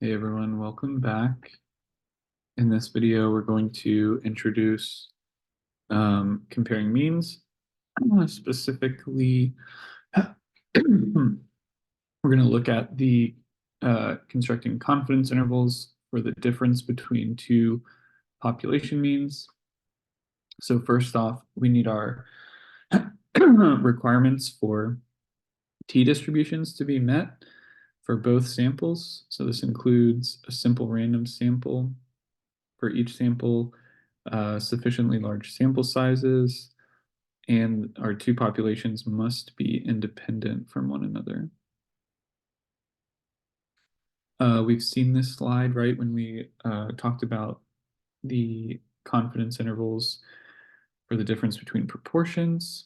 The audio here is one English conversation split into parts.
Hey everyone, welcome back. In this video, we're going to introduce comparing means. Specifically, we're going to look at the constructing confidence intervals for the difference between two population means. So first off, we need our requirements for t-distributions to be met for both samples. So this includes a simple random sample for each sample, sufficiently large sample sizes, and our two populations must be independent from one another. We've seen this slide, right, when we talked about the confidence intervals for the difference between proportions,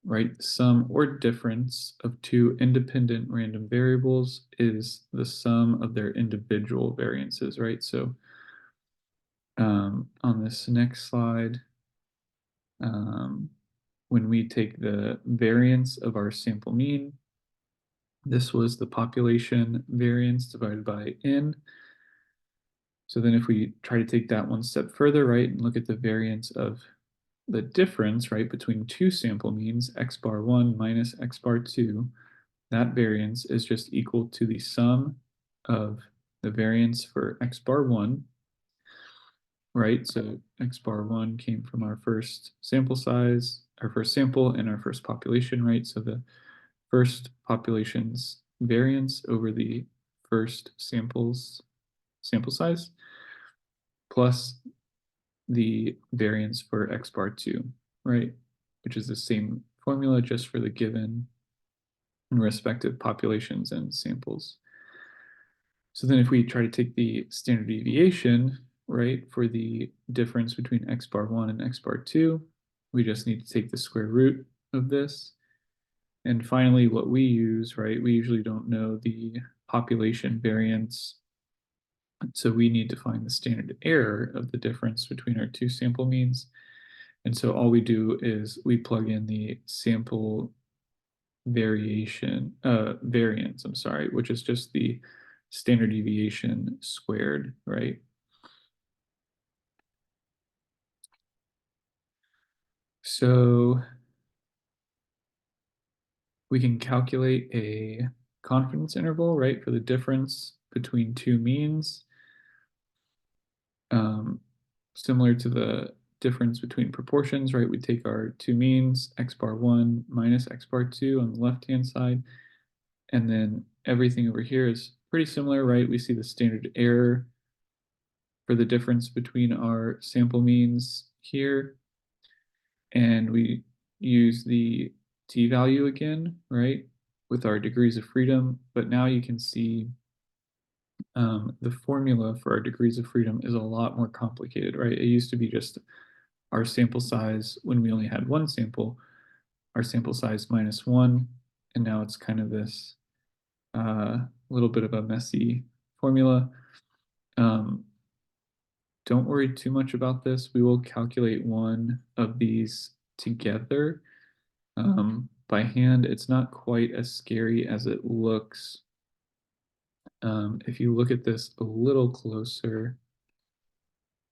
right? Sum or difference of two independent random variables is the sum of their individual variances, right? So on this next slide, when we take the variance of our sample mean, this was the population variance divided by n. So then if we try to take that one step further, right, and look at the variance of the difference, right, between two sample means, x bar 1 minus x bar 2, that variance is just equal to the sum of the variance for x bar 1, right? So x bar 1 came from our first sample size, our first sample, and our first population, right? So the first population's variance over the first sample size plus the variance for x bar 2, right? Which is the same formula just for the given respective populations and samples. So then if we try to take the standard deviation, right, for the difference between x bar 1 and x bar 2, we just need to take the square root of this. And finally, what we use, right, we usually don't know the population variance. So we need to find the standard error of the difference between our two sample means. And so all we do is we plug in the sample variance, which is just the standard deviation squared, right? So we can calculate a confidence interval, right, for the difference between two means, similar to the difference between proportions, right? We take our two means, x bar 1 minus x bar 2 on the left-hand side, and then everything over here is pretty similar, right? We see the standard error for the difference between our sample means here, and we use the t-value again, right, with our degrees of freedom. But now you can see the formula for our degrees of freedom is a lot more complicated, right? It used to be just our sample size when we only had one sample, our sample size minus 1, and now it's kind of this little bit of a messy formula. Don't worry too much about this. We will calculate one of these together by hand. It's not quite as scary as it looks. If you look at this a little closer,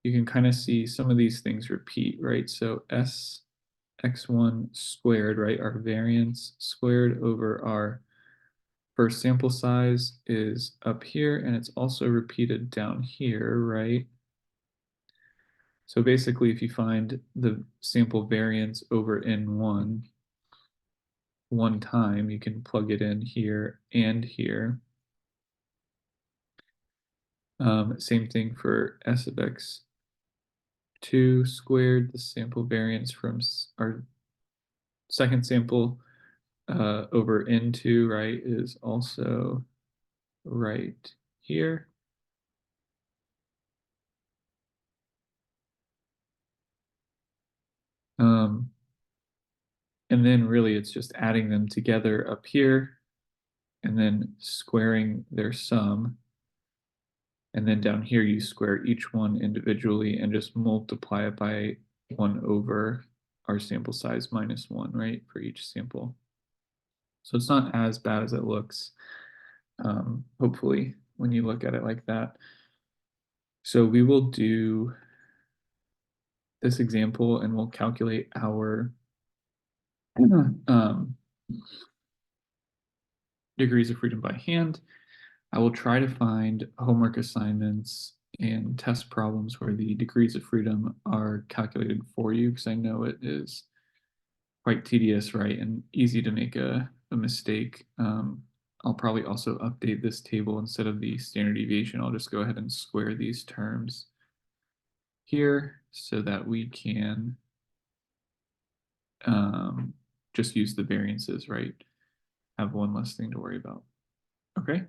you can kind of see some of these things repeat, right? So x1 squared, right? Our variance squared over our first sample size is up here, and it's also repeated down here, right? So basically, if you find the sample variance over n1 one time, you can plug it in here and here. Same thing for s of x2 squared, the sample variance from our second sample over n2, right, is also right here. And then really it's just adding them together up here and then squaring their sum. And then down here you square each one individually and just multiply it by 1 over our sample size minus 1, right, for each sample. So it's not as bad as it looks, hopefully. when you look at it like that. So we will do this example and we'll calculate our um, degrees of freedom by hand. I will try to find homework assignments and test problems where the degrees of freedom are calculated for you because I know it is quite tedious, right, and easy to make a mistake. I'll probably also update this table instead of the standard deviation. I'll just go ahead and square these terms here so that we can just use the variances, right? Have one less thing to worry about. Okay.